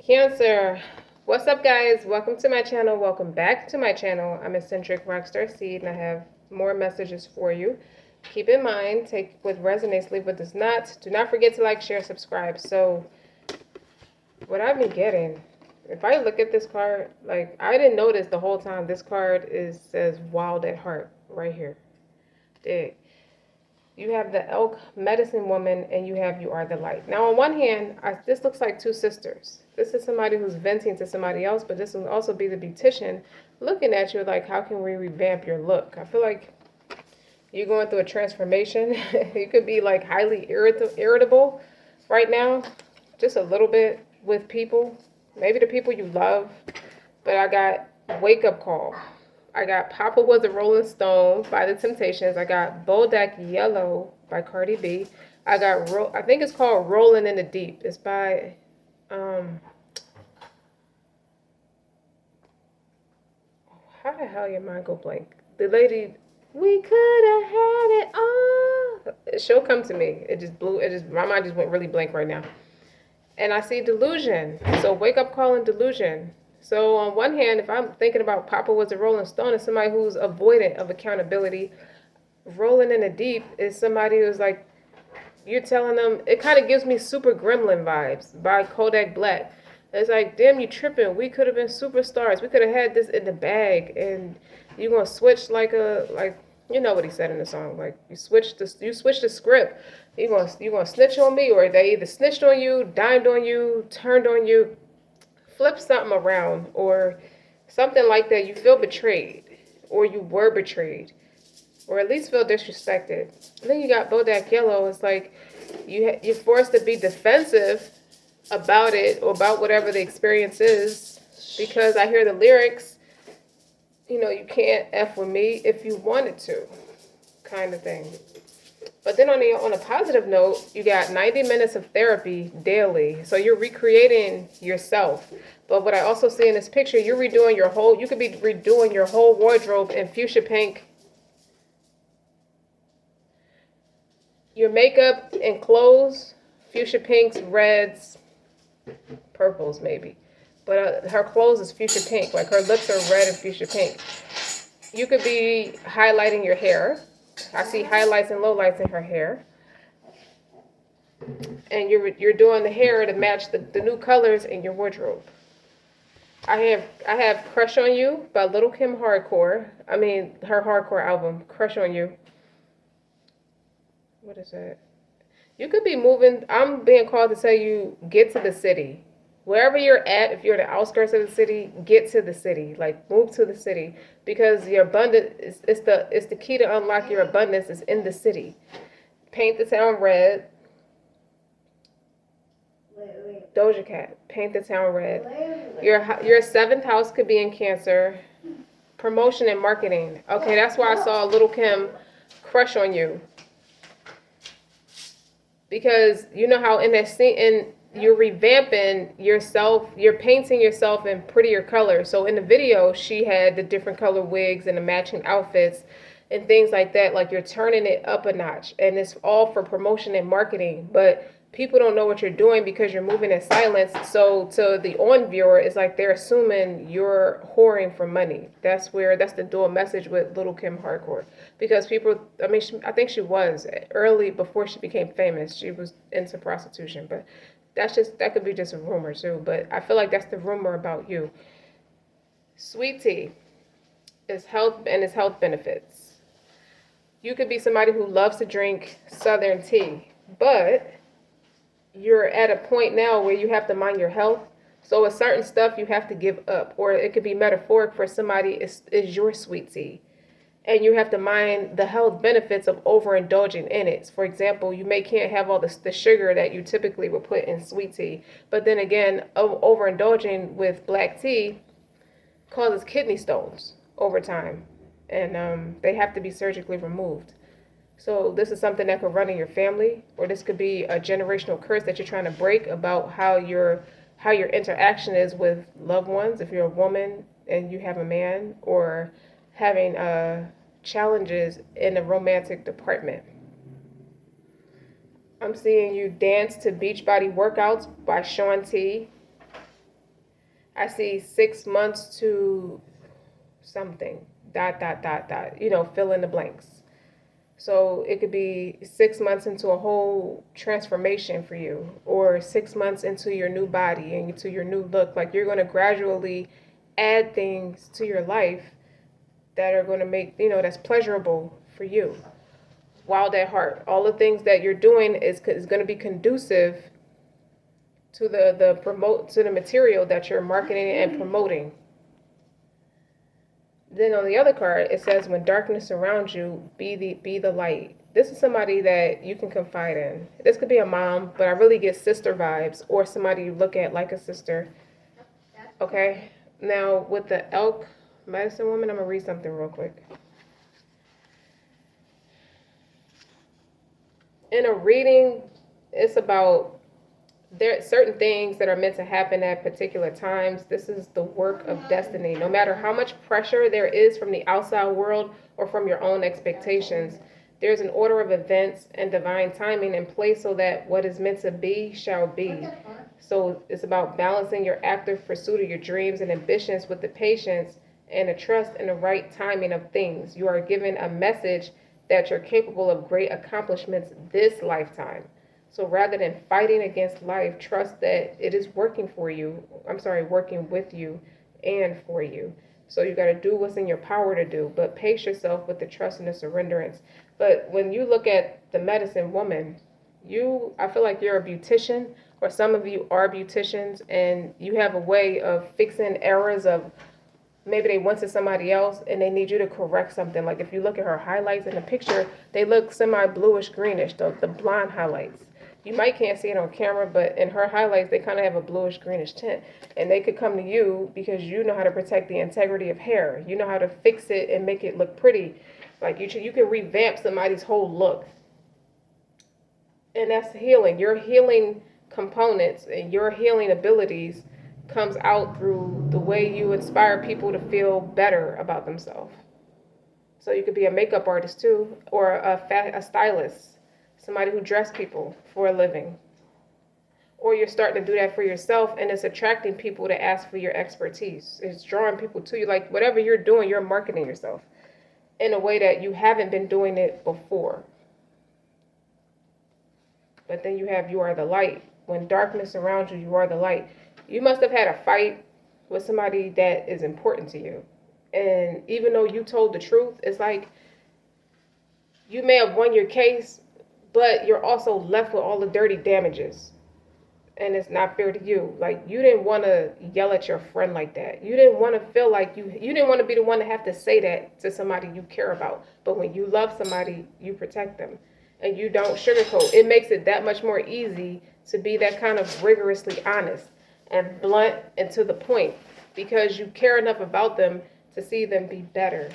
Cancer. What's up, guys? Welcome to my channel. Welcome back to my channel. I'm eccentric RockStar'Seed, and I have more messages for you. Keep in mind, take what resonates, leave what does not. Do not forget to like, share, subscribe. So, what I've been getting, if I look at this card, like I didn't notice the whole time. This card says "Wild at Heart" right here. Dig. You have the elk medicine woman, and you have you are the light. Now, on one hand, this looks like two sisters. This is somebody who's venting to somebody else, but this will also be the beautician looking at you like, how can we revamp your look? I feel like you're going through a transformation. You could be like highly irritable right now, just a little bit with people, maybe the people you love. But I got wake up call. I got Papa Was a Rolling Stone by The Temptations. I got Bodak Yellow by Cardi B. I got, I think it's called Rolling in the Deep. It's by, how the hell your mind go blank? The lady, we could have had it all. She'll come to me. My mind just went really blank right now. And I see delusion. So wake up call and delusion. So on one hand, if I'm thinking about Papa Was a Rolling Stone, it's somebody who's avoidant of accountability. Rolling in the deep is somebody who's like, you're telling them, it kind of gives me Super Gremlin vibes by Kodak Black. It's like, damn, you tripping. We could have been superstars. We could have had this in the bag. And you're going to switch like you know what he said in the song. Like, you switch the script. You're gonna snitch on me, or they either snitched on you, dimed on you, turned on you. Flip something around or something like that. You feel betrayed, or you were betrayed, or at least feel disrespected. And then you got Bodak Yellow. It's like you're forced to be defensive about it or about whatever the experience is, because I hear the lyrics, you can't F with me if you wanted to, kind of thing. But then on a positive note, you got 90 minutes of therapy daily. So you're recreating yourself. But what I also see in this picture, you could be redoing your whole wardrobe in fuchsia pink. Your makeup and clothes, fuchsia pinks, reds, purples maybe. But her clothes is fuchsia pink. Like her lips are red and fuchsia pink. You could be highlighting your hair. I see highlights and lowlights in her hair. And you're doing the hair to match the new colors in your wardrobe. I have Crush on You by Little Kim Hardcore. I mean, her hardcore album, Crush on You. What is that? You could be moving. I'm being called to tell you, get to the city. Wherever you're at, if you're the outskirts of the city, get to the city. Like, move to the city, because your abundance is the key to unlock your abundance is in the city. Paint the town red. Doja Cat, paint the town red. Your seventh house could be in Cancer. Promotion and marketing. Okay, that's why I saw Little Kim Crush on You. Because you know how in that scene, you're revamping yourself, you're painting yourself in prettier colors. So in the video, she had the different color wigs and the matching outfits and things like that. Like, you're turning it up a notch, and it's all for promotion and marketing. But people don't know what you're doing because you're moving in silence. So to the on viewer, it's like they're assuming you're whoring for money. That's the dual message with Little Kim Hardcore. Because people, I think she was early, before she became famous, she was into prostitution. But that could be just a rumor too. But I feel like that's the rumor about you. Sweet tea is health and its health benefits. You could be somebody who loves to drink Southern tea, but you're at a point now where you have to mind your health. So a certain stuff you have to give up, or it could be metaphoric for somebody is your sweet tea. And you have to mind the health benefits of overindulging in it. For example, can't have all the sugar that you typically would put in sweet tea. But then again, overindulging with black tea causes kidney stones over time. And they have to be surgically removed. So this is something that could run in your family, or this could be a generational curse that you're trying to break about how your interaction is with loved ones, if you're a woman and you have a man, or having challenges in the romantic department. I'm seeing you dance to Beachbody Workouts by Shaun T. I see 6 months to something, dot, dot, dot, dot, fill in the blanks. So it could be 6 months into a whole transformation for you, or 6 months into your new body and into your new look. Like you're going to gradually add things to your life that are going to make, that's pleasurable for you. Wild at heart. All the things that you're doing is going to be conducive to the material that you're marketing and promoting. Then on the other card, it says, when darkness surrounds you, be the light. This is somebody that you can confide in. This could be a mom, but I really get sister vibes, or somebody you look at like a sister. Okay? Now, with the elk medicine woman, I'm going to read something real quick. In a reading, it's about there are certain things that are meant to happen at particular times. This is the work of destiny. No matter how much pressure there is from the outside world or from your own expectations, there's an order of events and divine timing in place so that what is meant to be shall be. So it's about balancing your active pursuit of your dreams and ambitions with the patience and the trust in the right timing of things. You are given a message that you're capable of great accomplishments this lifetime. So rather than fighting against life, trust that it is working for you. Working with you and for you. So you got to do what's in your power to do, but pace yourself with the trust and the surrenderance. But when you look at the medicine woman, I feel like you're a beautician, or some of you are beauticians, and you have a way of fixing errors of maybe they went to somebody else and they need you to correct something. Like if you look at her highlights in the picture, they look semi-bluish greenish, the blonde highlights. You might can't see it on camera, but in her highlights, they kind of have a bluish greenish tint. And they could come to you because you know how to protect the integrity of hair. You know how to fix it and make it look pretty. Like you can revamp somebody's whole look. And that's healing. Your healing components and your healing abilities comes out through the way you inspire people to feel better about themselves. So you could be a makeup artist too, or a stylist. Somebody who dresses people for a living. Or you're starting to do that for yourself, and it's attracting people to ask for your expertise. It's drawing people to you. Like whatever you're doing, you're marketing yourself in a way that you haven't been doing it before. But then you are the light. When darkness surrounds you, you are the light. You must have had a fight with somebody that is important to you. And even though you told the truth, it's like you may have won your case, but you're also left with all the dirty damages. And it's not fair to you. Like, you didn't want to yell at your friend like that. You didn't want to feel like you didn't want to be the one to have to say that to somebody you care about. But when you love somebody, you protect them. And you don't sugarcoat. It makes it that much more easy to be that kind of rigorously honest and blunt and to the point, because you care enough about them to see them be better.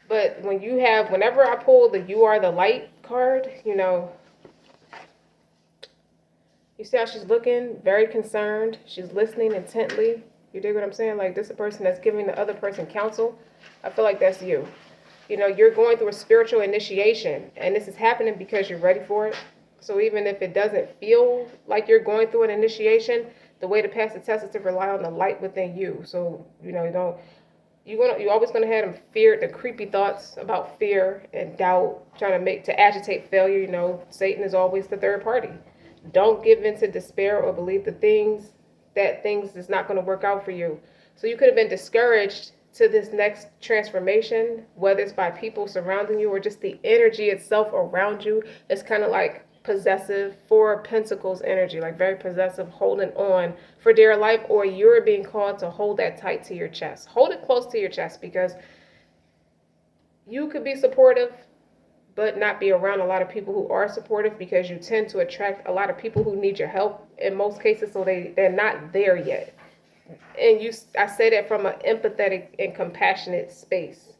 But whenever I pull the "You Are the Light" card, you see how she's looking, very concerned. She's listening intently. You dig what I'm saying? Like, this is a person that's giving the other person counsel. I feel like that's you. You're going through a spiritual initiation, and this is happening because you're ready for it. So even if it doesn't feel like you're going through an initiation, the way to pass the test is to rely on the light within you. So, you're always going to have the creepy thoughts about fear and doubt, trying to agitate failure. Satan is always the third party. Don't give in to despair or believe things is not going to work out for you. So you could have been discouraged to this next transformation, whether it's by people surrounding you or just the energy itself around you. It's kind of like possessive, Four of Pentacles energy, like very possessive, holding on for dear life, or you're being called to hold that tight to your chest. Hold it close to your chest, because you could be supportive but not be around a lot of people who are supportive, because you tend to attract a lot of people who need your help in most cases, so they're not there yet. And I say that from an empathetic and compassionate space,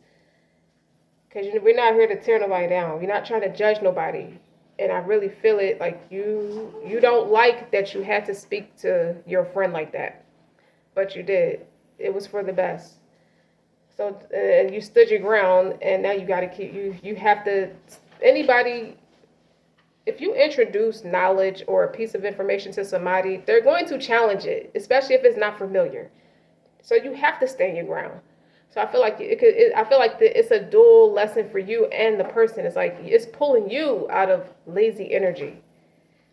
because we're not here to tear nobody down. We're not trying to judge nobody. And I really feel it, like you don't like that you had to speak to your friend like that, but you did. It was for the best. So, and you stood your ground, and now you got to you have to, anybody, if you introduce knowledge or a piece of information to somebody, they're going to challenge it, especially if it's not familiar. So you have to stand your ground. So I feel like I feel like it's a dual lesson for you and the person. It's like it's pulling you out of lazy energy.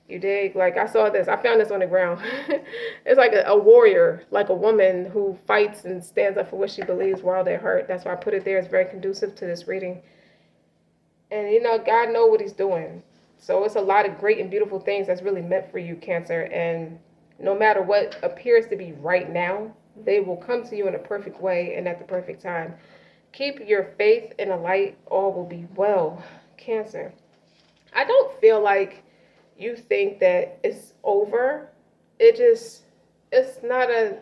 You dig? Like I saw this. I found this on the ground. It's like a warrior, like a woman who fights and stands up for what she believes while they're hurt. That's why I put it there. It's very conducive to this reading. And God knows what He's doing. So it's a lot of great and beautiful things that's really meant for you, Cancer. And no matter what appears to be right now, they will come to you in a perfect way and at the perfect time. Keep your faith in the light. All will be well, Cancer. I don't feel like you think that it's over. It's not a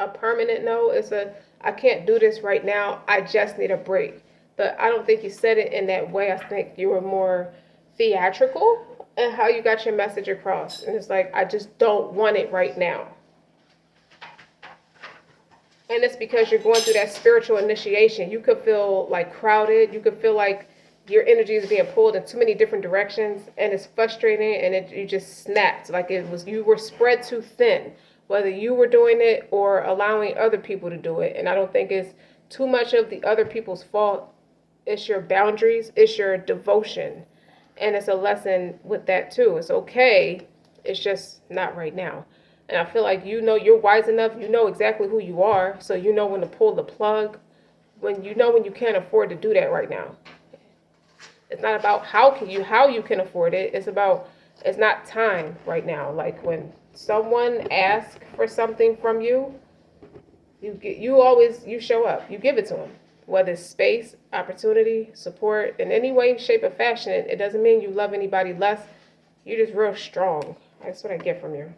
permanent no. It's I can't do this right now. I just need a break. But I don't think you said it in that way. I think you were more theatrical in how you got your message across. And it's like, I just don't want it right now. And it's because you're going through that spiritual initiation. You could feel like crowded. You could feel like your energy is being pulled in too many different directions, and it's frustrating, and you just snapped. Like you were spread too thin, whether you were doing it or allowing other people to do it. And I don't think it's too much of the other people's fault. It's your boundaries. It's your devotion. And it's a lesson with that too. It's okay. It's just not right now. And I feel like you're wise enough. You know exactly who you are. So you know when to pull the plug. When you can't afford to do that right now. It's not about how you can afford it. It's not time right now. Like when someone asks for something from you, you show up. You give it to them. Whether it's space, opportunity, support, in any way, shape, or fashion, it doesn't mean you love anybody less. You're just real strong. That's what I get from you.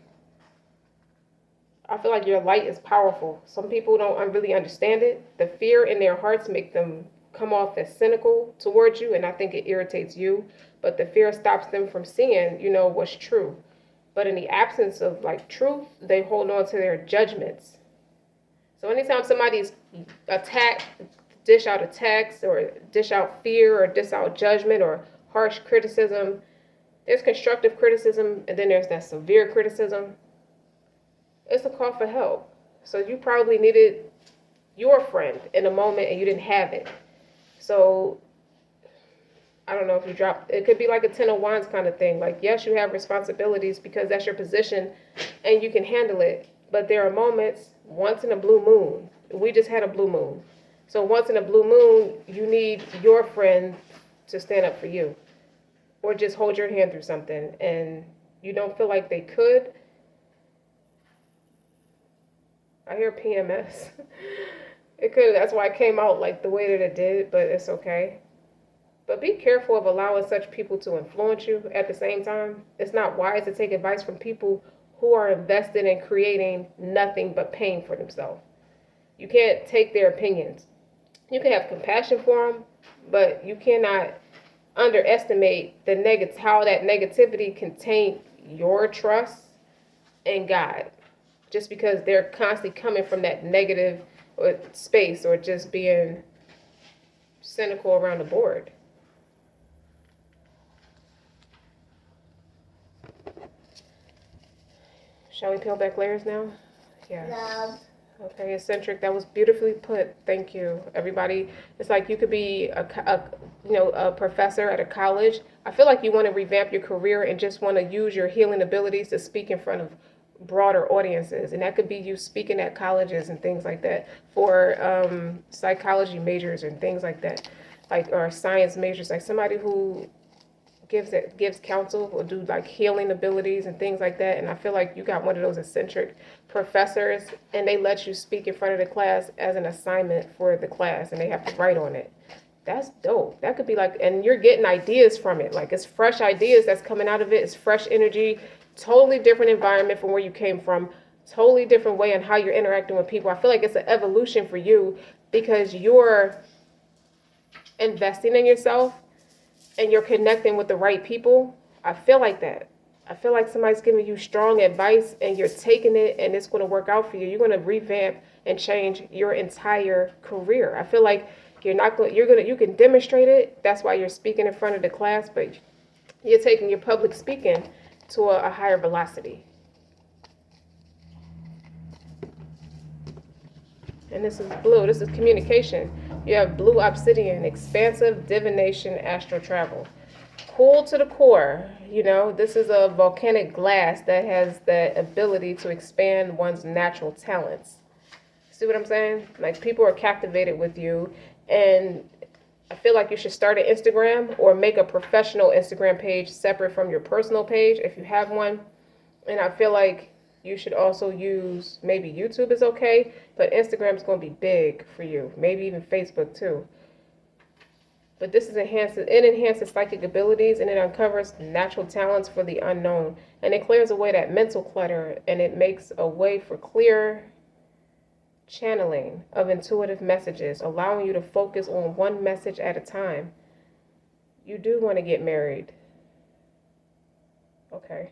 I feel like your light is powerful. Some people don't really understand it. The fear in their hearts make them come off as cynical towards you, and I think it irritates you. But the fear stops them from seeing, what's true. But in the absence of truth, they hold on to their judgments. So anytime somebody's dish out attacks or dish out fear or dish out judgment or harsh criticism, there's constructive criticism, and then there's that severe criticism. It's a call for help. So you probably needed your friend in a moment and you didn't have it. So I don't know if you dropped, it could be like a 10 of wands kind of thing. Like, yes, you have responsibilities because that's your position and you can handle it. But there are moments, once in a blue moon. We just had a blue moon. So once in a blue moon, you need your friend to stand up for you. Or just hold your hand through something. And you don't feel like they could. I hear PMS. It could. That's why it came out like the way that it did, but it's okay. But be careful of allowing such people to influence you at the same time. It's not wise to take advice from people who are invested in creating nothing but pain for themselves. You can't take their opinions. You can have compassion for them, but you cannot underestimate how that negativity can taint your trust in God. Just because they're constantly coming from that negative space or just being cynical around the board. Shall we peel back layers now? Yes. No. Okay, eccentric. That was beautifully put. Thank you, everybody. It's like you could be a professor at a college. I feel like you want to revamp your career and just want to use your healing abilities to speak in front of broader audiences, and that could be you speaking at colleges and things like that for psychology majors and things like that, or science majors, like somebody who gives counsel or do healing abilities and things like that. And I feel like you got one of those eccentric professors, and they let you speak in front of the class as an assignment for the class, and they have to write on it. That's dope. That could be and you're getting ideas from it. It's fresh ideas that's coming out of it. It's fresh energy. Totally different environment from where you came from. Totally different way on how you're interacting with people. I feel like it's an evolution for you because you're investing in yourself and you're connecting with the right people. I feel like that. I feel like somebody's giving you strong advice and you're taking it and it's going to work out for you. You're going to revamp and change your entire career. I feel like you can demonstrate it. That's why you're speaking in front of the class, but you're taking your public speaking to a higher velocity. And this is blue. This is communication. You have blue obsidian, expansive divination, astral travel. Cool to the core. You know, this is a volcanic glass that has the ability to expand one's natural talents. See what I'm saying? Like, people are captivated with you, and I feel like you should start an Instagram or make a professional Instagram page separate from your personal page if you have one. And I feel like you should also use, maybe YouTube is okay, but Instagram's going to be big for you. Maybe even Facebook too. But this enhances psychic abilities, and it uncovers natural talents for the unknown. And it clears away that mental clutter, and it makes a way for clear channeling of intuitive messages, allowing you to focus on one message at a time. You do want to get married. Okay.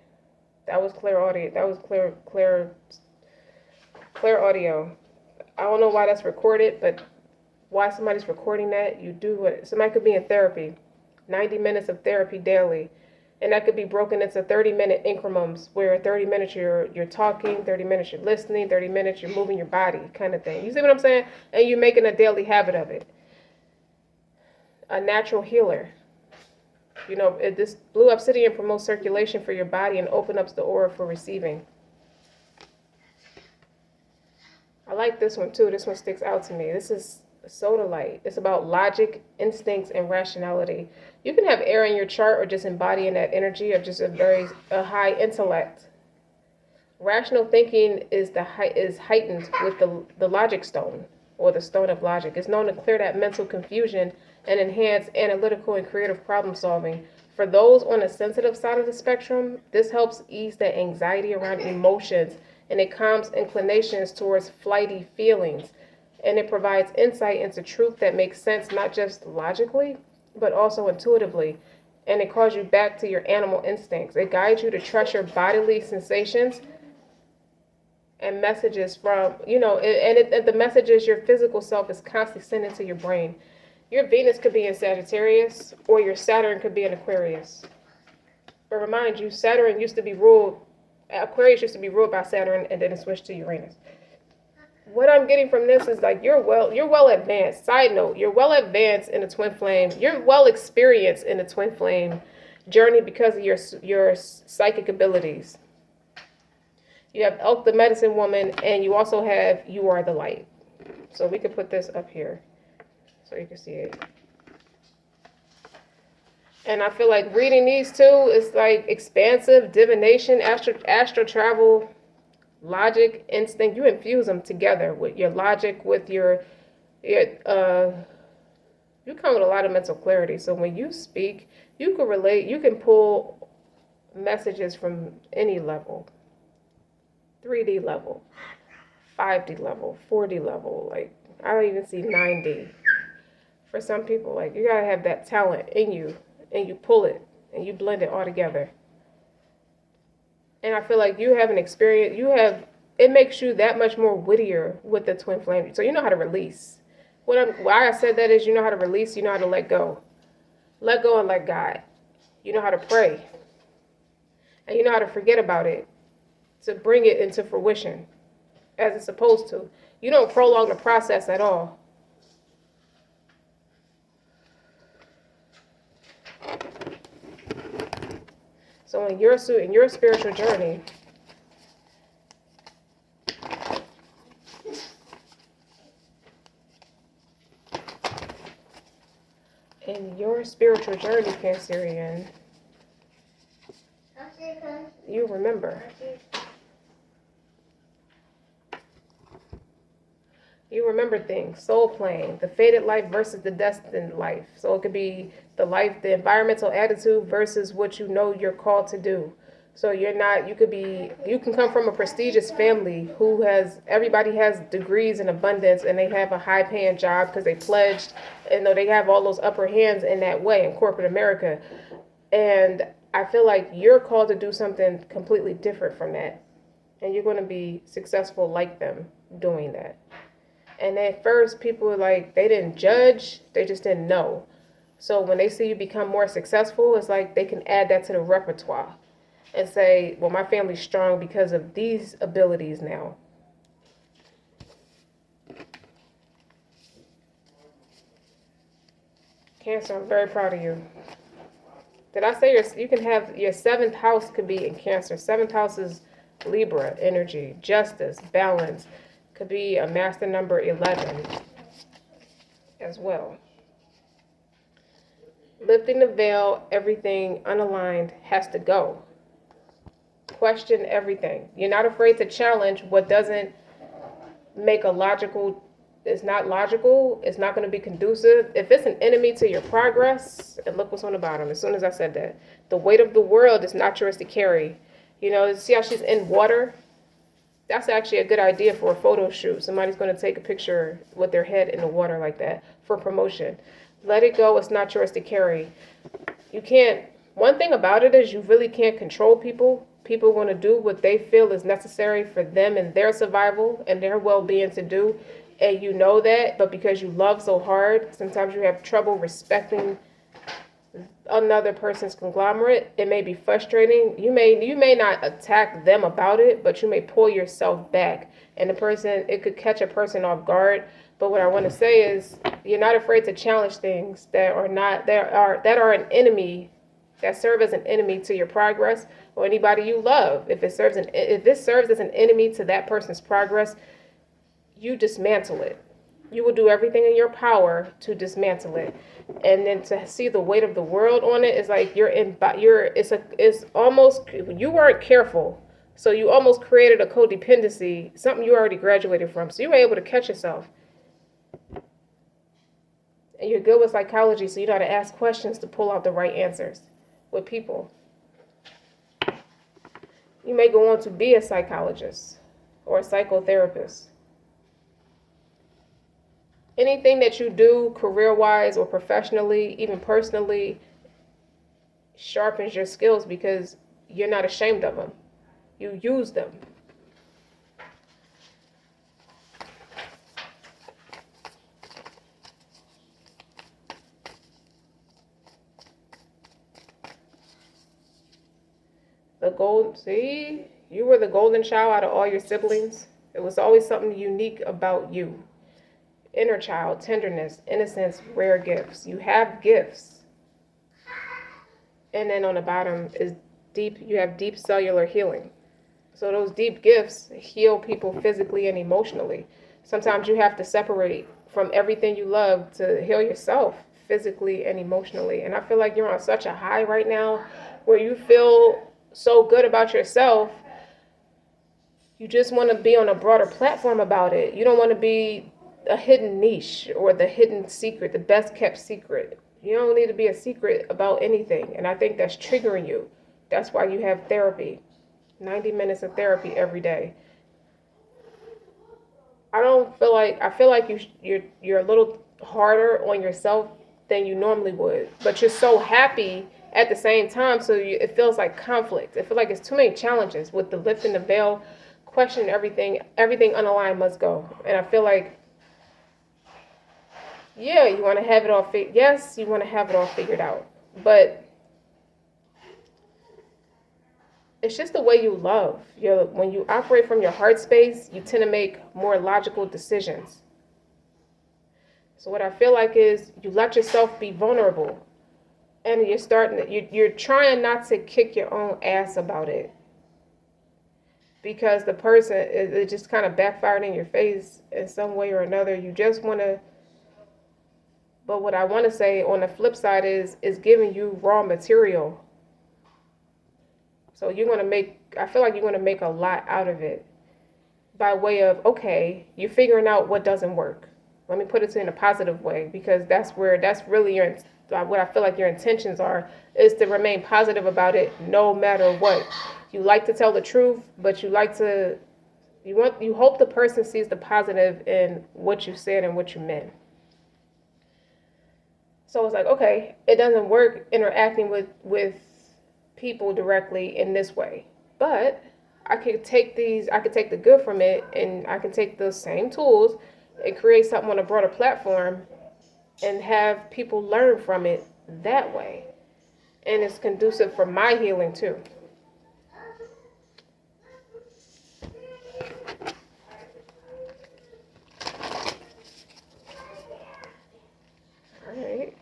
That was clear audio. That was clear audio. I don't know why that's recorded, but why somebody's recording that, you do it. Somebody could be in therapy, 90 minutes of therapy daily. And that could be broken into 30-minute increments where 30 minutes you're talking, 30 minutes you're listening, 30 minutes you're moving your body kind of thing. You see what I'm saying? And you're making a daily habit of it. A natural healer. You know, this blue obsidian promotes circulation for your body and opens up the aura for receiving. I like this one too. This one sticks out to me. This is sodalite. It's about logic, instincts, and rationality. You can have air in your chart or just embodying that energy of just a high intellect. Rational thinking is heightened with the logic stone, or the stone of logic. It's known to clear that mental confusion and enhance analytical and creative problem solving. For those on the sensitive side of the spectrum, this helps ease the anxiety around emotions, and it calms inclinations towards flighty feelings. And it provides insight into truth that makes sense not just logically, but also intuitively. And it calls you back to your animal instincts. It guides you to trust your bodily sensations and messages from, the messages your physical self is constantly sending to your brain. Your Venus could be in Sagittarius, or your Saturn could be in Aquarius. But remind you, Aquarius used to be ruled by Saturn, and then it switched to Uranus. What I'm getting from this is like you're well advanced. Side note, you're well advanced in the twin flame. You're well experienced in the twin flame journey because of your psychic abilities. You have Elk the medicine woman, and you also have You Are the Light. So we could put this up here so you can see it. And I feel like reading these two is like expansive divination, astral travel, logic, instinct. You infuse them together with your logic, with you come with a lot of mental clarity. So when you speak, you can relate, you can pull messages from any level. 3D level, 5D level, 4D level. Like, I don't even see 9D. For some people, like, you gotta have that talent in you, and you pull it, and you blend it all together. And I feel like you have an experience, it makes you that much more wittier with the twin flame. So you know how to release. Why I said that is you know how to release, you know how to let go. Let go and let God. You know how to pray. And you know how to forget about it to bring it into fruition as it's supposed to. You don't prolong the process at all. So in your spiritual journey, Cancerian, you remember. You remember things, soul plane, the fated life versus the destined life. So it could be the environmental attitude versus what you know you're called to do. So you can come from a prestigious family everybody has degrees in abundance, and they have a high paying job because they pledged, and they have all those upper hands in that way in corporate America. And I feel like you're called to do something completely different from that. And you're going to be successful like them doing that. And at first, people were like, they didn't judge, they just didn't know. So when they see you become more successful, it's like they can add that to the repertoire and say, well, my family's strong because of these abilities now. Cancer, I'm very proud of you. Did I say you can have your 7th house could be in Cancer. 7th house is Libra energy, justice, balance. Could be a master number 11 as well. Lifting the veil, everything unaligned has to go. Question everything. You're not afraid to challenge what doesn't make a logical, it's not logical, it's not going to be conducive. If it's an enemy to your progress, and look what's on the bottom, as soon as I said that, the weight of the world is not yours to carry. You know, see how she's in water? That's actually a good idea for a photo shoot. Somebody's going to take a picture with their head in the water like that for promotion. Let it go. It's not yours to carry. You can't. One thing about it is you really can't control people. People want to do what they feel is necessary for them and their survival and their well-being to do. And you know that, but because you love so hard, sometimes you have trouble respecting another person's conglomerate. It may be frustrating. You may not attack them about it, but you may pull yourself back, and it could catch a person off guard. But what I want to say is, you're not afraid to challenge things that are an enemy, that serve as an enemy to your progress or anybody you love. If it serves as an enemy to that person's progress, you dismantle it. You will do everything in your power to dismantle it. And then to see the weight of the world on it is like it's almost, you weren't careful. So you almost created a codependency, something you already graduated from. So you were able to catch yourself. And you're good with psychology, so you know how to ask questions to pull out the right answers with people. You may go on to be a psychologist or a psychotherapist. Anything that you do career-wise or professionally, even personally, sharpens your skills because you're not ashamed of them. You use them. You were the golden child out of all your siblings. It was always something unique about you. Inner child, tenderness, innocence, rare gifts. You have gifts. And then on the bottom is deep, you have deep cellular healing. So those deep gifts heal people physically and emotionally. Sometimes you have to separate from everything you love to heal yourself physically and emotionally. And I feel like you're on such a high right now where you feel so good about yourself. You just want to be on a broader platform about it. You don't want to be a hidden niche or the hidden secret, the best kept secret. You don't need to be a secret about anything. And I think that's triggering you. That's why you have therapy. 90 minutes of therapy every day. I feel like you're a little harder on yourself than you normally would. But you're so happy at the same time, so it feels like conflict. I feel like it's too many challenges with the lifting the veil, question everything unaligned must go. And I feel like, yeah, you want to have it all you want to have it all figured out. But it's just the way you love. When you operate from your heart space, you tend to make more logical decisions. So what I feel like is you let yourself be vulnerable. And you're trying not to kick your own ass about it. Because the person, it just kind of backfired in your face in some way or another. You just want to, but what I want to say on the flip side is giving you raw material. So I feel like you're going to make a lot out of it by way of, okay, you're figuring out what doesn't work. Let me put it in a positive way, because that's really what I feel like your intentions are, is to remain positive about it no matter what. You like to tell the truth, but you hope the person sees the positive in what you said and what you meant. So it's like, okay, it doesn't work interacting with people directly in this way, but I could take the good from it, and I can take those same tools and create something on a broader platform and have people learn from it that way. And it's conducive for my healing too. All right.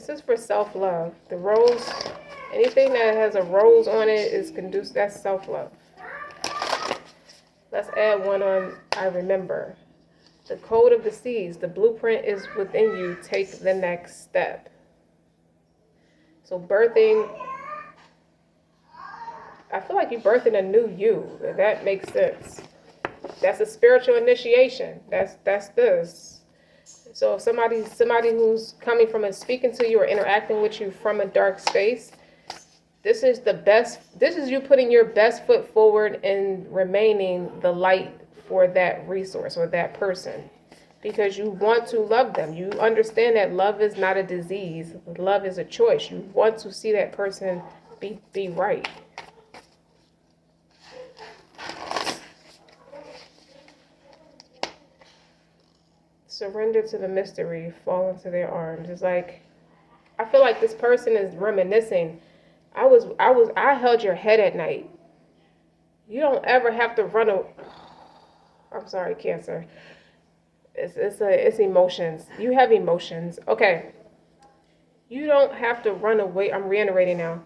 This is for self-love. The rose, anything that has a rose on it is conducive. That's self-love. Let's add one on I remember. The code of the seeds. The blueprint is within you. Take the next step. So birthing, I feel like you're birthing a new you. If that makes sense. That's a spiritual initiation. That's this. So if somebody who's coming from and speaking to you or interacting with you from a dark space, this is the best. This is you putting your best foot forward and remaining the light for that resource or that person, because you want to love them. You understand that love is not a disease. Love is a choice. You want to see that person be right. Surrender to the mystery, fall into their arms. It's like, I feel like this person is reminiscing. I held your head at night. You don't ever have to run a, I'm sorry, Cancer. It's emotions. You have emotions. Okay. You don't have to run away. I'm reiterating now.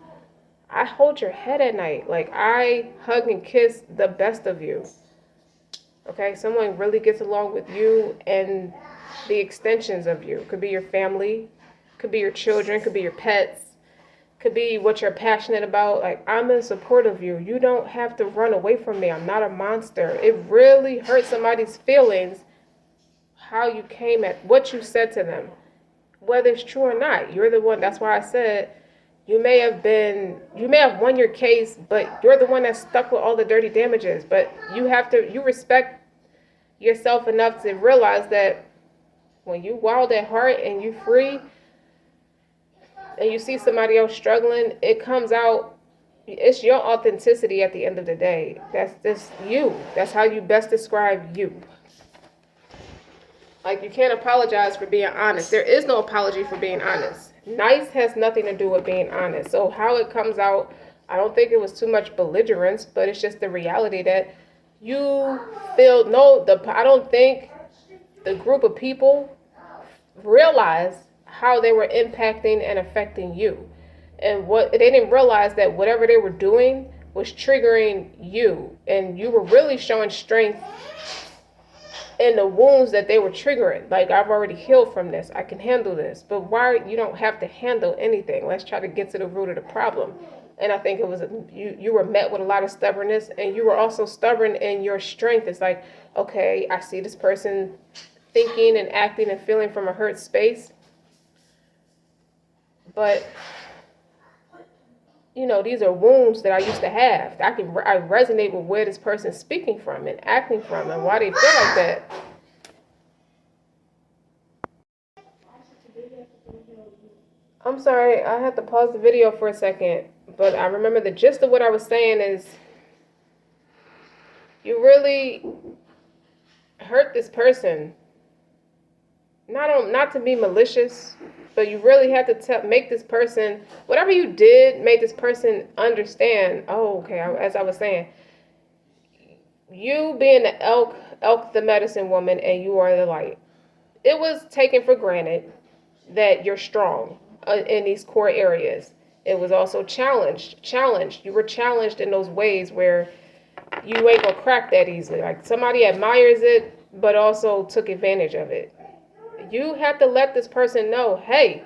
I hold your head at night. Like, I hug and kiss the best of you. Okay, someone really gets along with you and the extensions of you. Could be your family, could be your children, could be your pets, could be what you're passionate about. Like, I'm in support of you. You don't have to run away from me. I'm not a monster. It really hurts somebody's feelings how you came at what you said to them. Whether it's true or not, you're the one. That's why I said you may have won your case, but you're the one that's stuck with all the dirty damages. But you respect yourself enough to realize that when you wild at heart and you free and you see somebody else struggling, it comes out. It's your authenticity at the end of the day. That's just you. That's how you best describe you. Like, you can't apologize for being honest. There is no apology for being honest. Nice has nothing to do with being honest. So how it comes out, I don't think it was too much belligerence, but it's just the reality that you feel, I don't think the group of people realized how they were impacting and affecting you. And what they didn't realize that whatever they were doing was triggering you. And you were really showing strength in the wounds that they were triggering. Like, I've already healed from this. I can handle this. But why? You don't have to handle anything. Let's try to get to the root of the problem. And I think it was you were met with a lot of stubbornness, and you were also stubborn in your strength. It's like, okay, I see this person thinking and acting and feeling from a hurt space. But these are wounds that I used to have. I resonate with where this person's speaking from and acting from and why they feel like that. I'm sorry, I had to pause the video for a second, but I remember the gist of what I was saying is you really hurt this person. Not to be malicious, but you really have to make this person, whatever you did, make this person understand. Oh, okay. As I was saying, you being the elk the medicine woman, and you are the light. It was taken for granted that you're strong in these core areas. It was also challenged. You were challenged in those ways where you ain't gonna crack that easily. Like, somebody admires it, but also took advantage of it. You have to let this person know, hey,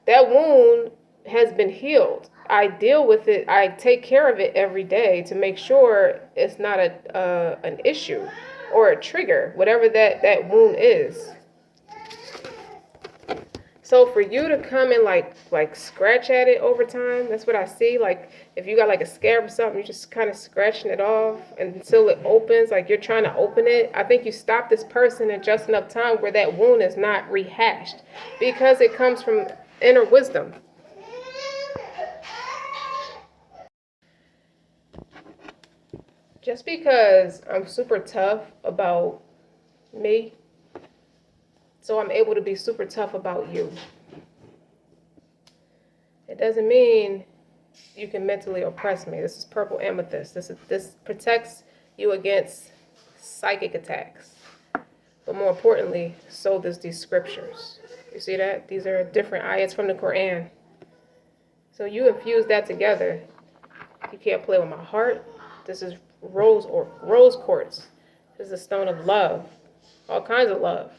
that wound has been healed. I deal with it. I take care of it every day to make sure it's not an issue or a trigger, whatever that wound is. So for you to come and like scratch at it over time, that's what I see. Like, if you got like a scab or something, you're just kind of scratching it off until it opens, like you're trying to open it. I think you stop this person in just enough time where that wound is not rehashed, because it comes from inner wisdom. Just because I'm super tough about me, so I'm able to be super tough about you, it doesn't mean you can mentally oppress me. This is purple amethyst. This protects you against psychic attacks. But more importantly, so does these scriptures. You see that? These are different ayats from the Quran. So you infuse that together. You can't play with my heart. This is rose quartz. This is a stone of love. All kinds of love.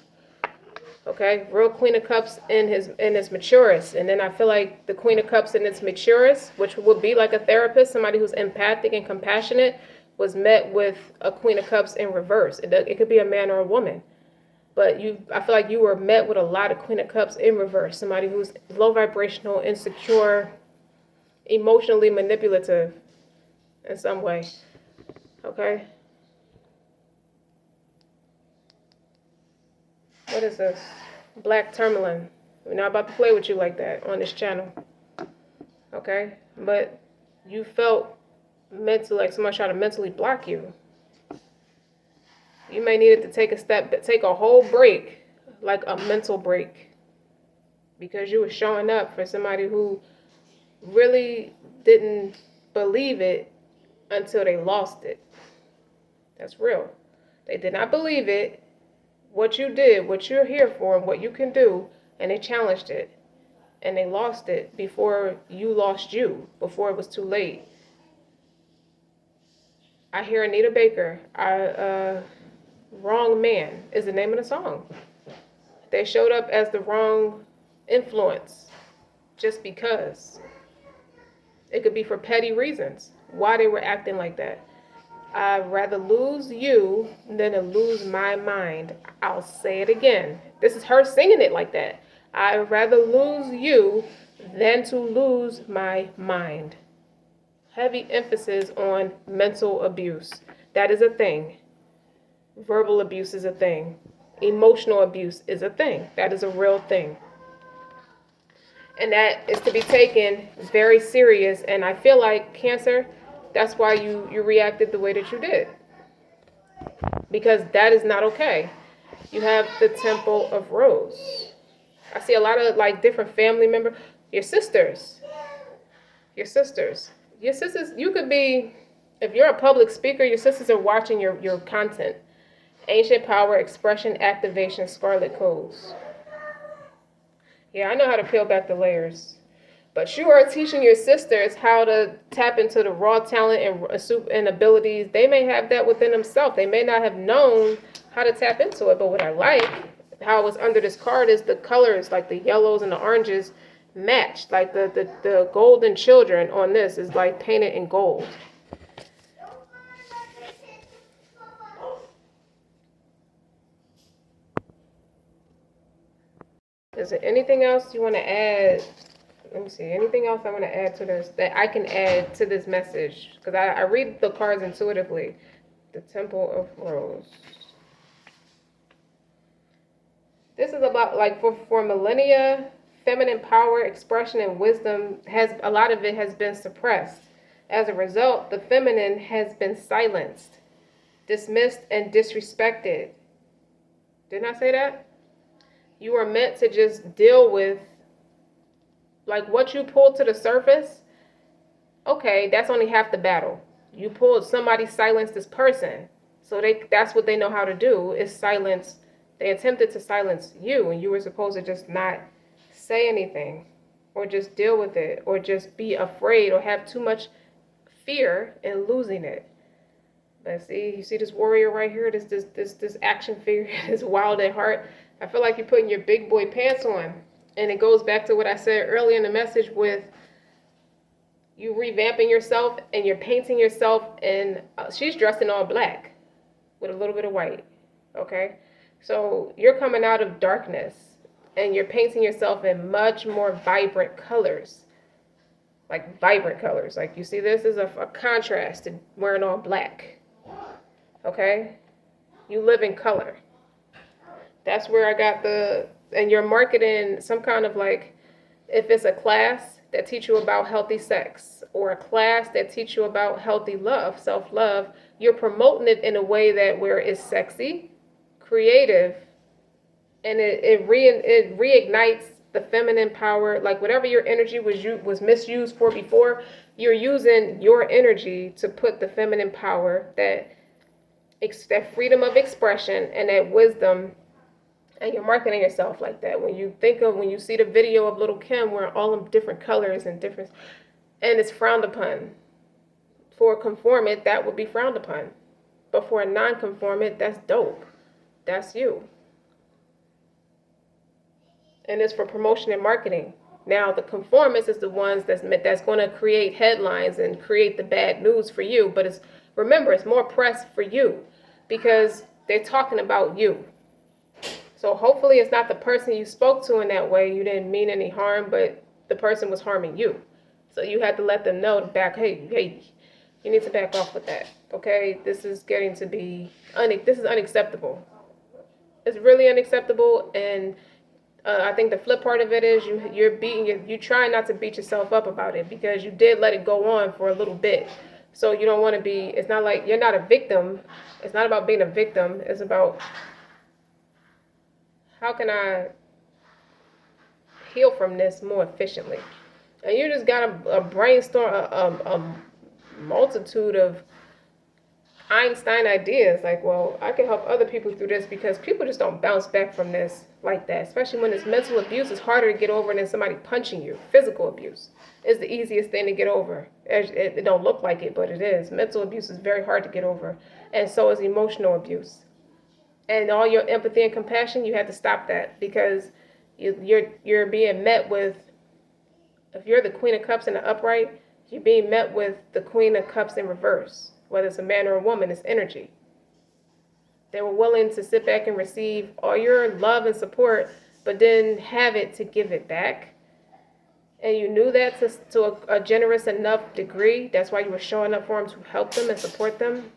Okay, real Queen of Cups in his maturest, and then I feel like the Queen of Cups in its maturest, which would be like a therapist, somebody who's empathic and compassionate, was met with a Queen of Cups in reverse. It could be a man or a woman, but I feel like you were met with a lot of Queen of Cups in reverse. Somebody who's low vibrational, insecure, emotionally manipulative in some way. Okay. What is this? Black tourmaline. We're not about to play with you like that on this channel. Okay? But you felt like somebody tried to mentally block you. You may need it to take a whole break, like a mental break. Because you were showing up for somebody who really didn't believe it until they lost it. That's real. They did not believe it. What you did, what you're here for, and what you can do, and they challenged it. And they lost it before you lost you, before it was too late. I hear Anita Baker, Wrong Man is the name of the song. They showed up as the wrong influence just because. It could be for petty reasons, why they were acting like that. I'd rather lose you than to lose my mind. I'll say it again. This is her singing it like that. I'd rather lose you than to lose my mind. Heavy emphasis on mental abuse. That is a thing. Verbal abuse is a thing. Emotional abuse is a thing. That is a real thing. And that is to be taken very serious. And I feel like Cancer, that's why you reacted the way that you did. Because that is not okay. You have the Temple of Rose. I see a lot of like different family members. Your sisters. You could be, if you're a public speaker, your sisters are watching your content. Ancient Power, Expression, Activation, Scarlet Codes. Yeah, I know how to peel back the layers. But you are teaching your sisters how to tap into the raw talent and abilities. They may have that within themselves. They may not have known how to tap into it. But what I like, how it was under this card, is the colors, like the yellows and the oranges, matched. Like the golden children on this is like painted in gold. Is there anything else you want to add? Let me see. Anything else I want to add to this that I can add to this message? Because I read the cards intuitively. The Temple of Rose. This is about, like, for millennia, feminine power, expression, and wisdom a lot of it has been suppressed. As a result, the feminine has been silenced, dismissed, and disrespected. Didn't I say that? You are meant to just deal with, like, what you pulled to the surface. Okay, that's only half the battle. You somebody silenced this person. So that's what they know how to do, is silence. They attempted to silence you, and you were supposed to just not say anything, or just deal with it, or just be afraid, or have too much fear in losing it. But you see this warrior right here, this action figure, this wild at heart. I feel like you're putting your big boy pants on. And it goes back to what I said earlier in the message with you revamping yourself and you're painting yourself. And she's dressed in all black with a little bit of white. Okay? So you're coming out of darkness and you're painting yourself in much more vibrant colors. Like vibrant colors. Like you see, this is a contrast to wearing all black. Okay? You live in color. That's where I got and you're marketing some kind of, like, if it's a class that teach you about healthy sex or a class that teach you about healthy love, self-love, you're promoting it in a way that where it's sexy, creative, and it reignites the feminine power. Like whatever your energy was misused for before, you're using your energy to put the feminine power, that freedom of expression and that wisdom And you're marketing yourself like that. When you see the video of little Kim wearing all them different colors and different, and it's frowned upon. For a conformant, that would be frowned upon. But for a non-conformant, that's dope. That's you. And it's for promotion and marketing. Now, the conformists is the ones that's going to create headlines and create the bad news for you. But remember, it's more press for you because they're talking about you. So hopefully it's not the person you spoke to in that way. You didn't mean any harm, but the person was harming you. So you had to let them know to hey, you need to back off with that. Okay, this is getting to be this is unacceptable. It's really unacceptable, and I think the flip part of it is you try not to beat yourself up about it because you did let it go on for a little bit. So you don't want to be. It's not like you're not a victim. It's not about being a victim. It's about how can I heal from this more efficiently. And you just got a brainstorm, a multitude of Einstein ideas. Like, well, I can help other people through this because people just don't bounce back from this like that. Especially when it's mental abuse, it's harder to get over than somebody punching you. Physical abuse is the easiest thing to get over. It don't look like it, but it is. Mental abuse is very hard to get over. And so is emotional abuse. And all your empathy and compassion, you have to stop that because you're being met with, if you're the Queen of Cups in the upright, you're being met with the Queen of Cups in reverse. Whether it's a man or a woman, it's energy. They were willing to sit back and receive all your love and support, but then have it to give it back. And you knew that to a generous enough degree. That's why you were showing up for them to help them and support them.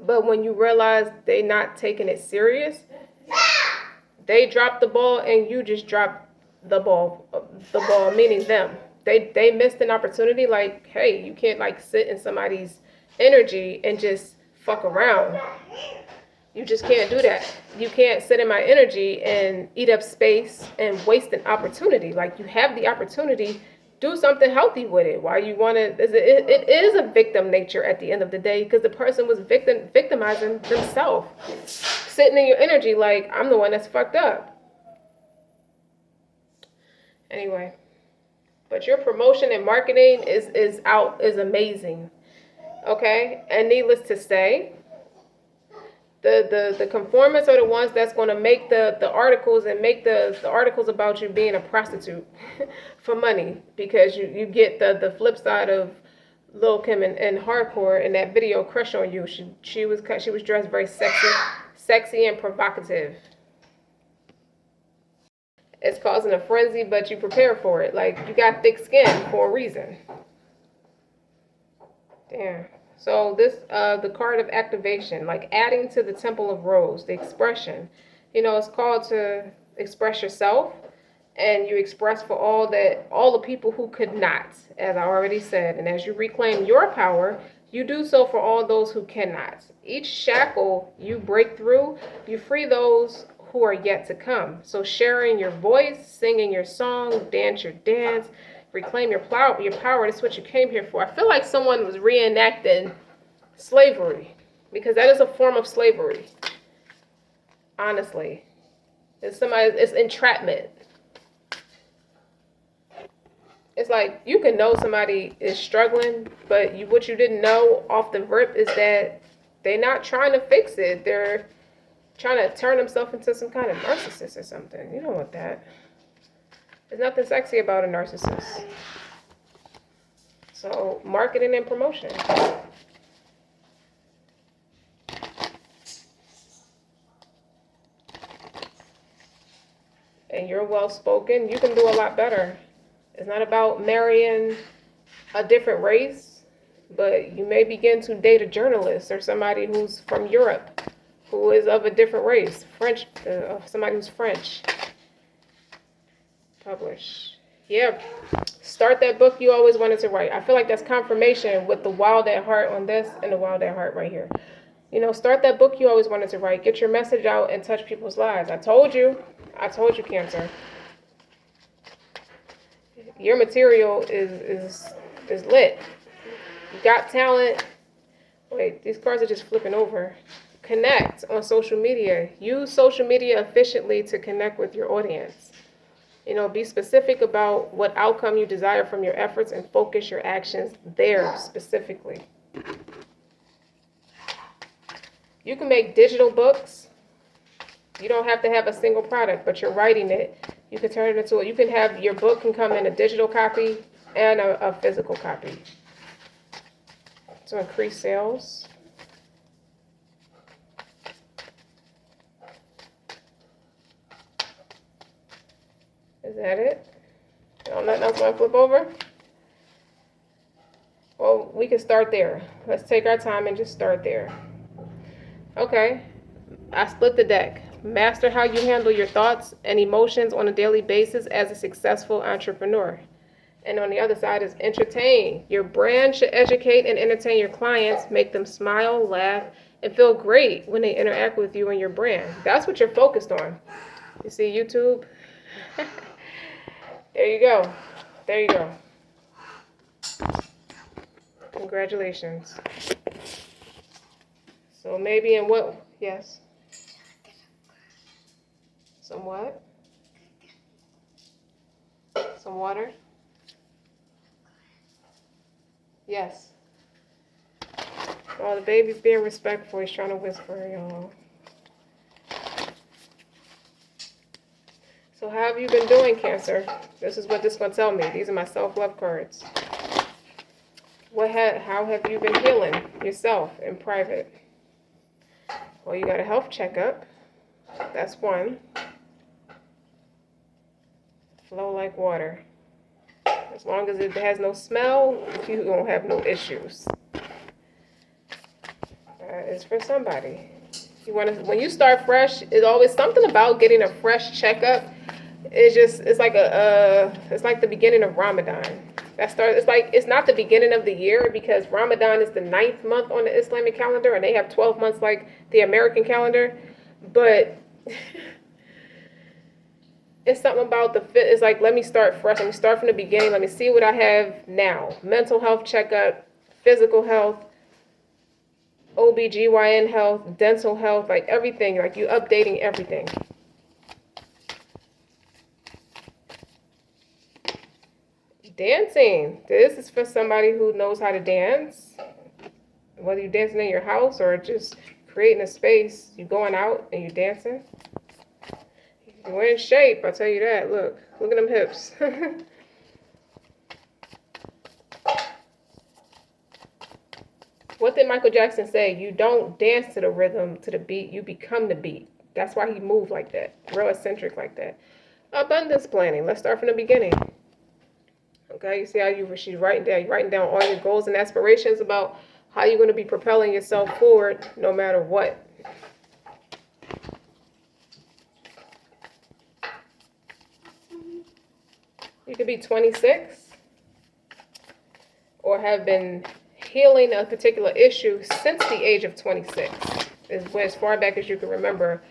But when you realize they're not taking it serious, they dropped the ball and you just dropped the ball, meaning them. They missed an opportunity. Like, hey, you can't like sit in somebody's energy and just fuck around. You just can't do that. You can't sit in my energy and eat up space and waste an opportunity. Like, you have the opportunity, do something healthy with it. Why you want to? It is a victim nature at the end of the day because the person was victimizing themselves, sitting in your energy like I'm the one that's fucked up. Anyway, but your promotion and marketing is amazing. Okay, and needless to say, the conformists are the ones that's going to make the articles and make the articles about you being a prostitute for money because you get the flip side of Lil Kim and hardcore in that video Crush on You. She was dressed very sexy and provocative. It's causing a frenzy, but you prepare for it. Like, you got thick skin for a reason. Damn. So this, the card of activation, like adding to the Temple of Rose, the expression. It's called to express yourself, and you express for all the people who could not, as I already said. And as you reclaim your power, you do so for all those who cannot. Each shackle you break through, you free those who are yet to come. So sharing your voice, singing your song, dance your dance, reclaim your power. That's what you came here for. I feel like someone was reenacting slavery because that is a form of slavery. Honestly, it's entrapment. It's like you can know somebody is struggling, but what you didn't know off the rip is that they're not trying to fix it. They're trying to turn themselves into some kind of narcissist or something. You don't want that. There's nothing sexy about a narcissist. So, marketing and promotion. And you're well-spoken, you can do a lot better. It's not about marrying a different race, but you may begin to date a journalist or somebody who's from Europe, who is of a different race. French, somebody who's French. Publish. Yeah. Start that book you always wanted to write. I feel like that's confirmation with the Wild at Heart on this and the Wild at Heart right here. Start that book you always wanted to write. Get your message out and touch people's lives. I told you, Cancer. Your material is lit. You got talent. Wait, these cards are just flipping over. Connect on social media. Use social media efficiently to connect with your audience. You know, be specific about what outcome you desire from your efforts and focus your actions there specifically. You can make digital books. You don't have to have a single product, but you're writing it. You can turn it into you can have your book can come in a digital copy and a physical copy to increase sales. Is that it? Nothing else want to flip over? Well, we can start there. Let's take our time and just start there. Okay, I split the deck. Master how you handle your thoughts and emotions on a daily basis as a successful entrepreneur. And on the other side is entertain. Your brand should educate and entertain your clients, make them smile, laugh, and feel great when they interact with you and your brand. That's what you're focused on. You see YouTube? There you go. There you go. Congratulations. So maybe in what? Yes. Some what? Some water? Yes. Oh, the baby's being respectful. He's trying to whisper, y'all. So how have you been doing, Cancer? This is what this is going to tell me. These are my self-love cards. How have you been healing yourself in private? Well, you got a health checkup. That's one. Flow like water. As long as it has no smell, you won't have no issues. It's for somebody. When you start fresh, it's always something about getting a fresh checkup. It's like the beginning of Ramadan. It's not the beginning of the year because Ramadan is the 9th month on the Islamic calendar and they have 12 months like the American calendar. But it's something about it's like, let me start fresh. Let me start from the beginning. Let me see what I have now. Mental health checkup, physical health, OBGYN health, dental health, like everything. Like you updating everything. Dancing. This is for somebody who knows how to dance. Whether you're dancing in your house or just creating a space, you're going out and you're dancing. You're in shape, I'll tell you that. Look at them hips. What did Michael Jackson say? You don't dance to the rhythm, to the beat, you become the beat. That's why he moved like that, real eccentric like that. Abundance planning. Let's start from the beginning. Okay, you see how she's writing down all your goals and aspirations about how you're going to be propelling yourself forward no matter what. You could be 26 or have been healing a particular issue since the age of 26. As far back as you can remember,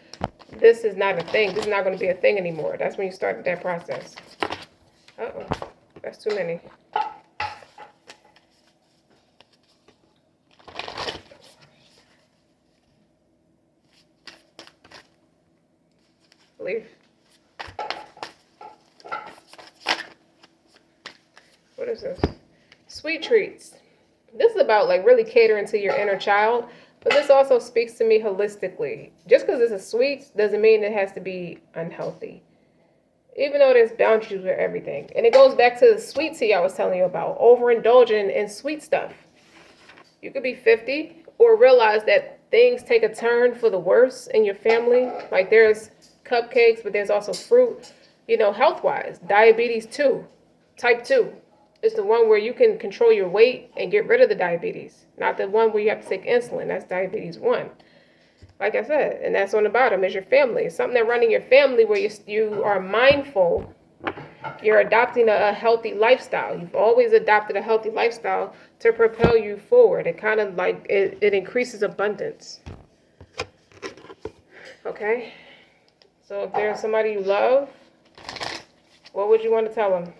this is not a thing. This is not going to be a thing anymore. That's when you started that process. Uh-oh. That's too many. Leave. What is this? Sweet treats. This is about like really catering to your inner child, but this also speaks to me holistically. Just because it's a sweet doesn't mean it has to be unhealthy. Even though there's boundaries with everything. And it goes back to the sweet tea I was telling you about, overindulging in sweet stuff. You could be 50 or realize that things take a turn for the worse in your family. Like there's cupcakes, but there's also fruit, health-wise. Diabetes 2, type 2. It's the one where you can control your weight and get rid of the diabetes. Not the one where you have to take insulin. That's diabetes 1. Like I said, and that's on the bottom is your family. It's something that runs in your family where you are mindful. You're adopting a healthy lifestyle. You've always adopted a healthy lifestyle to propel you forward. It kind of like, it increases abundance. Okay? So if there's somebody you love, what would you want to tell them?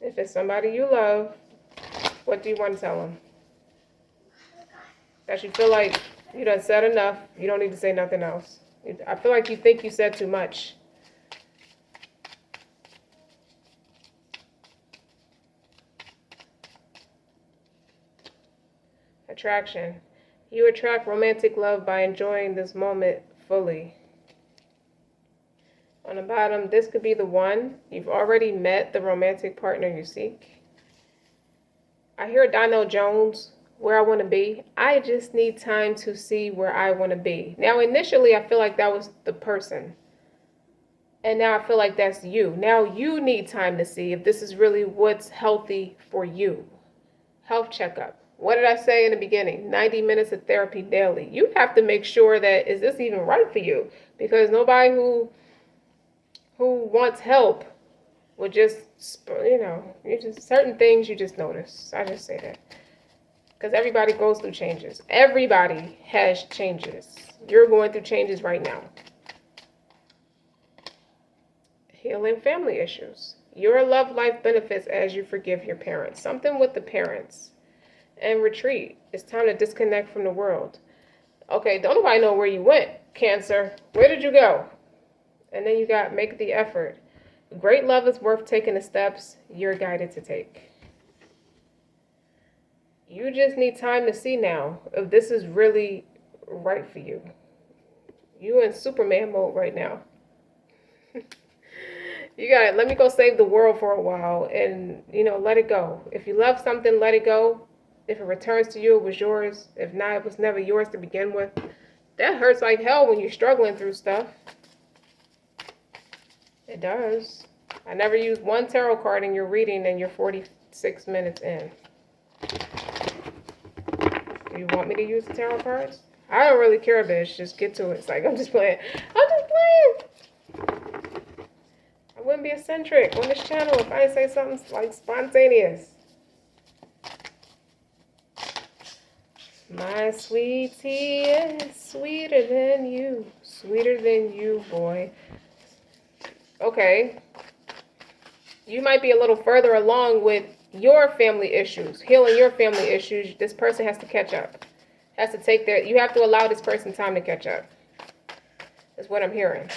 If it's somebody you love, what do you want to tell them? That you feel like you done said enough. You don't need to say nothing else. I feel like you think you said too much. Attraction. You attract romantic love by enjoying this moment fully. On the bottom, this could be the one. You've already met the romantic partner you seek. I hear Donnell Jones, where I want to be. I just need time to see where I want to be. Now, initially, I feel like that was the person. And now I feel like that's you. Now you need time to see if this is really what's healthy for you. Health checkup. What did I say in the beginning? 90 minutes of therapy daily. You have to make sure that, is this even right for you? Because nobody who wants help would just, you just, certain things you just notice. I just say that. Because everybody goes through changes. Everybody has changes. You're going through changes right now. Healing family issues. Your love life benefits as you forgive your parents. Something with the parents. And retreat. It's time to disconnect from the world. Okay, don't nobody know where you went, Cancer. Where did you go? And then you got make the effort. Great love is worth taking the steps you're guided to take. You just need time to see now if this is really right for you. You in Superman mode right now. You got it. Let me go save the world for a while and, let it go. If you love something, let it go. If it returns to you, it was yours. If not, it was never yours to begin with. That hurts like hell when you're struggling through stuff. It does. I never used one tarot card in your reading and you're 46 minutes in. Do you want me to use the tarot cards? I don't really care, bitch. Just get to it. It's like, I'm just playing. I wouldn't be eccentric on this channel if I didn't say something like spontaneous. My sweetie is sweeter than you. Sweeter than you, boy. Okay. You might be a little further along with your family issues, healing your family issues. This person has to catch up. Has to take their, you have to allow this person time to catch up. That's what I'm hearing.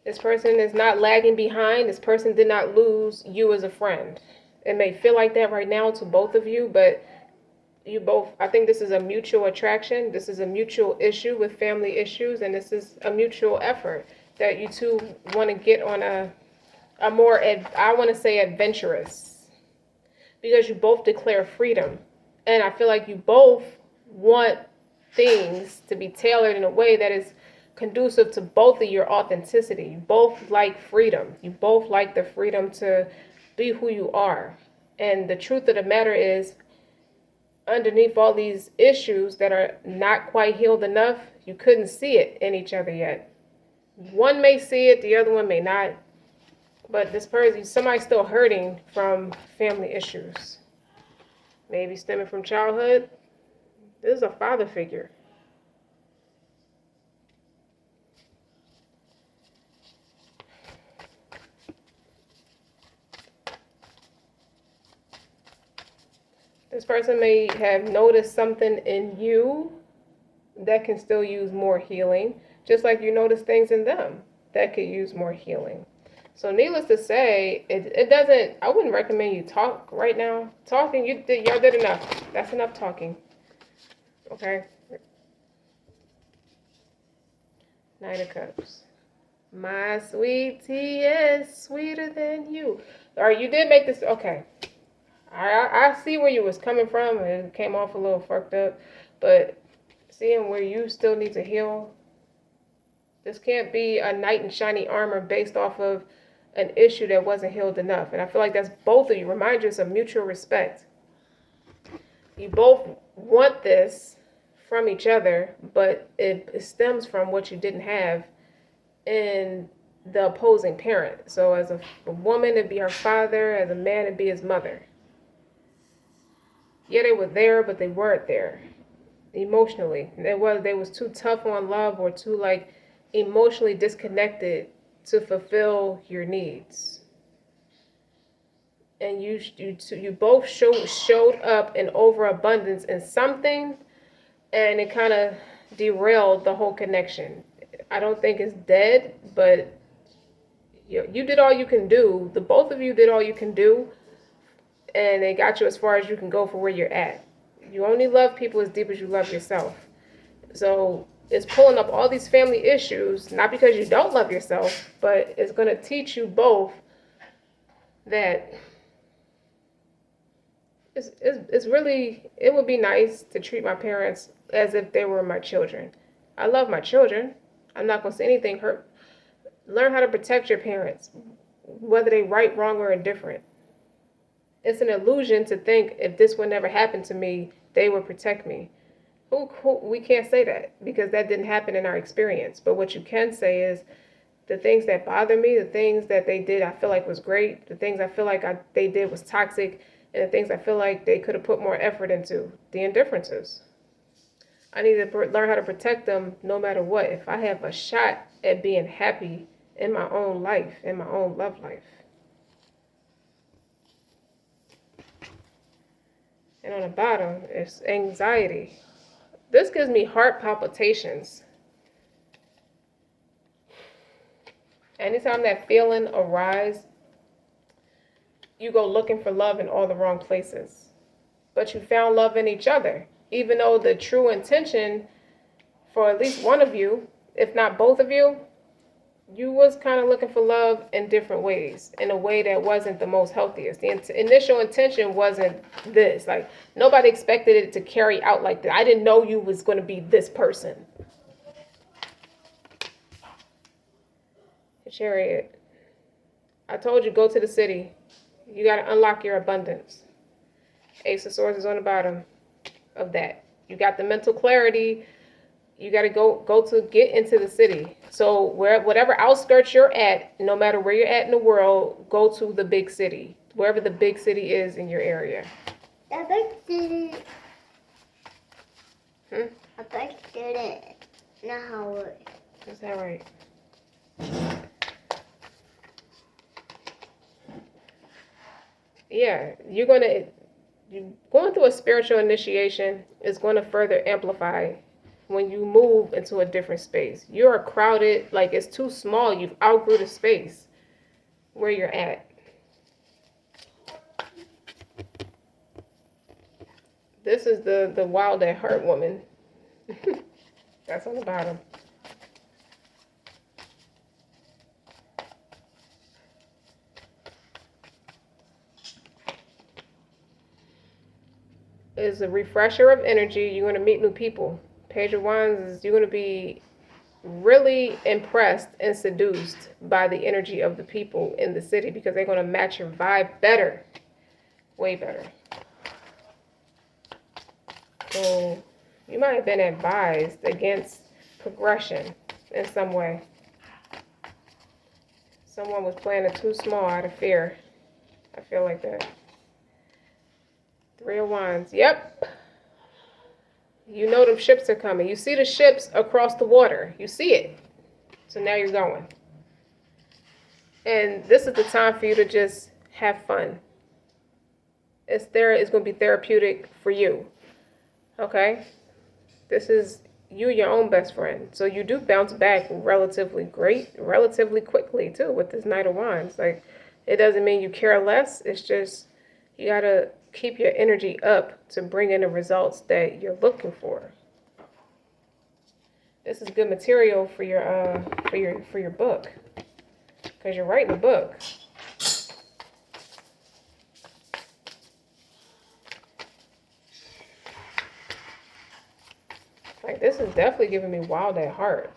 This person is not lagging behind. This person did not lose you as a friend. It may feel like that right now to both of you, but you both, I think this is a mutual attraction. This is a mutual issue with family issues, and this is a mutual effort that you two want to get on a more, I want to say adventurous, because you both declare freedom. And I feel like you both want things to be tailored in a way that is conducive to both of your authenticity. You both like freedom. You both like the freedom to be who you are. And the truth of the matter is, underneath all these issues that are not quite healed enough, you couldn't see it in each other yet. One may see it, the other one may not. But this person, somebody's still hurting from family issues. Maybe stemming from childhood. This is a father figure. This person may have noticed something in you that can still use more healing, just like you notice things in them that could use more healing. So needless to say, it doesn't, I wouldn't recommend you talk right now. Talking, y'all did enough. That's enough talking. Okay? Knight of Cups. My sweetie is sweeter than you. All right, you did make this, okay. I see where you was coming from. It came off a little fucked up. But seeing where you still need to heal, this can't be a knight in shiny armor based off of an issue that wasn't healed enough. And I feel like that's both of you. Remind you of mutual respect. You both want this from each other, but it stems from what you didn't have in the opposing parent. So as a woman, it'd be her father. As a man, it'd be his mother. Yeah, they were there, but they weren't there emotionally. They was too tough on love, or too emotionally disconnected to fulfill your needs. and you both showed up in overabundance in something, and it kind of derailed the whole connection. I don't think it's dead, but you did all you can do. The both of you did all you can do, and it got you as far as you can go for where you're at. You only love people as deep as you love yourself. So it's pulling up all these family issues, not because you don't love yourself, but it's going to teach you both that it's really, it would be nice to treat my parents as if they were my children. I love my children. I'm not going to say anything hurt. Learn how to protect your parents, whether they right, wrong, or indifferent. It's an illusion to think if this would never happen to me, they would protect me. We can't say that because that didn't happen in our experience. But what you can say is the things that bother me, the things that they did I feel like was great, the things I feel like they did was toxic, and the things I feel like they could have put more effort into, the indifferences. I need to learn how to protect them no matter what. If I have a shot at being happy in my own life, in my own love life. And on the bottom, it's anxiety. This gives me heart palpitations. Anytime that feeling arises, you go looking for love in all the wrong places. But you found love in each other, even though the true intention for at least one of you, if not both of you, you was kind of looking for love in different ways, in a way that wasn't the most healthiest. The initial intention wasn't this. Like, nobody expected it to carry out like that. I didn't know you was going to be this person. Chariot. I told you, go to the city. You got to unlock your abundance. Ace of Swords is on the bottom of that. You got the mental clarity. You got to go to get into the city. So whatever outskirts you're at, no matter where you're at in the world, go to the big city, wherever the big city is in your area. The big city. A big city. Not Howard. Is that right? Yeah, you going through a spiritual initiation is going to further amplify when you move into a different space. You're crowded, like it's too small. You've outgrew the space where you're at. This is the wild at heart woman. That's on the bottom. Is a refresher of energy. You're going to meet new people. Page of Wands is you're going to be really impressed and seduced by the energy of the people in the city because they're going to match your vibe better. Way better. So you might have been advised against progression in some way. Someone was playing it too small out of fear. I feel like that. 3 of Wands. Yep. You know them ships are coming. You see the ships across the water. You see it. So now you're going. And this is the time for you to just have fun. It's going to be therapeutic for you. Okay? This is you, your own best friend. So you do bounce back relatively quickly too with this Knight of Wands. Like, it doesn't mean you care less. It's just you got to keep your energy up to bring in the results that you're looking for. This is good material for your book, because you're writing a book. Like, this is definitely giving me wild at heart.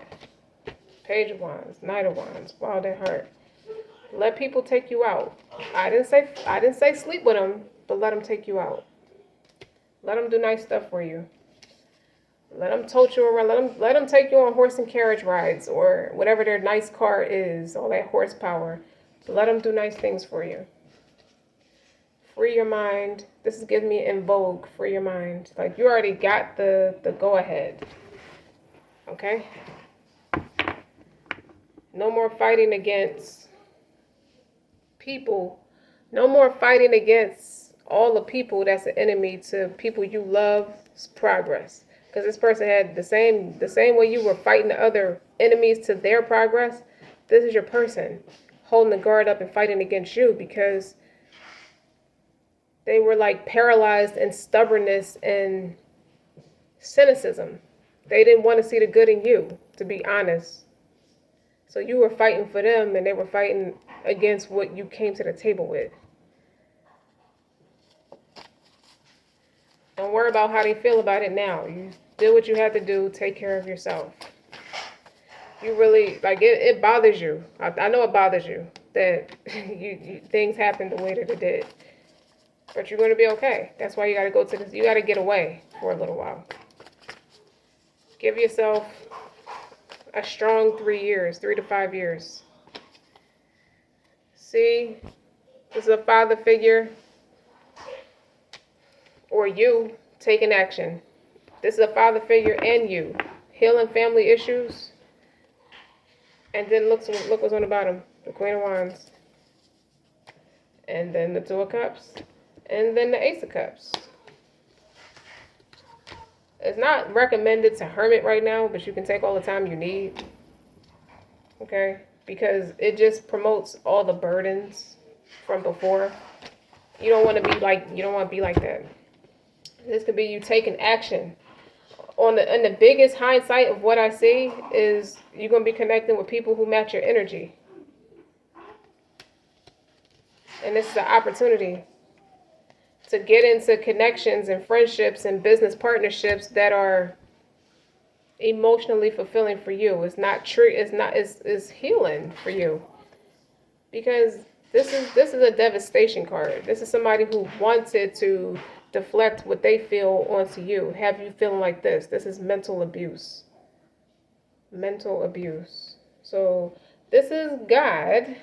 Page of Wands, Knight of Wands, wild at heart. Let people take you out. I didn't say sleep with them, but let them take you out. Let them do nice stuff for you. Let them tote you around. Let them take you on horse and carriage rides or whatever their nice car is, all that horsepower. Let them do nice things for you. Free your mind. This is giving me in vogue. Free your mind. Like, you already got the go ahead. Okay? No more fighting against people No more fighting against all the people that's an enemy to people you love's progress. Because this person had the same way you were fighting the other enemies to their progress. This is your person holding the guard up and fighting against you because they were like paralyzed in stubbornness and cynicism. They didn't want to see the good in you, to be honest. So you were fighting for them and they were fighting against what you came to the table with. Don't worry about how they feel about it now. You do what you have to do. Take care of yourself. You really, like, it bothers you. I know it bothers you that things happen the way that it did. But you're going to be okay. That's why you got to go to this. You got to get away for a little while. Give yourself a strong 3 years, 3 to 5 years. See, this is a father figure or you taking action. This is a father figure and you healing family issues. And then look what's on the bottom. The Queen of Wands. And then the Two of Cups. And then the Ace of Cups. It's not recommended to hermit right now, but you can take all the time you need. Okay? Because it just promotes all the burdens from before. You don't want to be like that. This could be you taking action. And the biggest hindsight of what I see is you're going to be connecting with people who match your energy. And this is an opportunity to get into connections and friendships and business partnerships that are emotionally fulfilling for you. It's not true. It's healing for you. Because this is a devastation card. This is somebody who wanted to deflect what they feel onto you. Have you feeling like this? This is mental abuse. Mental abuse. So this is God.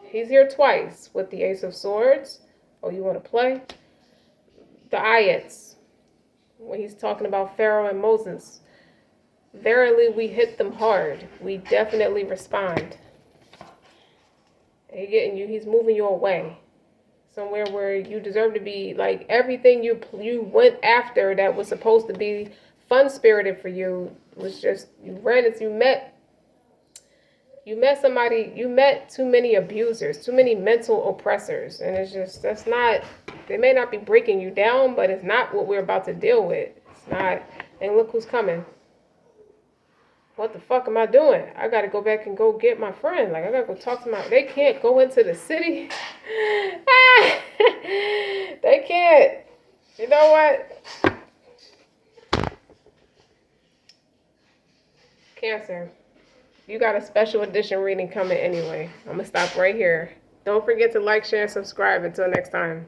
He's here twice with the Ace of Swords. Oh, you want to play? The ayats. When he's talking about Pharaoh and Moses. Verily we hit them hard. We definitely respond. He's moving you away. Somewhere where you deserve to be, like everything you went after that was supposed to be fun spirited for you was just you met somebody, you met too many abusers, too many mental oppressors, and it's just they may not be breaking you down, but it's not what we're about to deal with. It's not. And look who's coming. What the fuck am I doing? I gotta go back and go get my friend. Like, I gotta go talk to they can't go into the city. They can't. You know what? Cancer. You got a special edition reading coming anyway. I'm gonna stop right here. Don't forget to like, share, and subscribe. Until next time.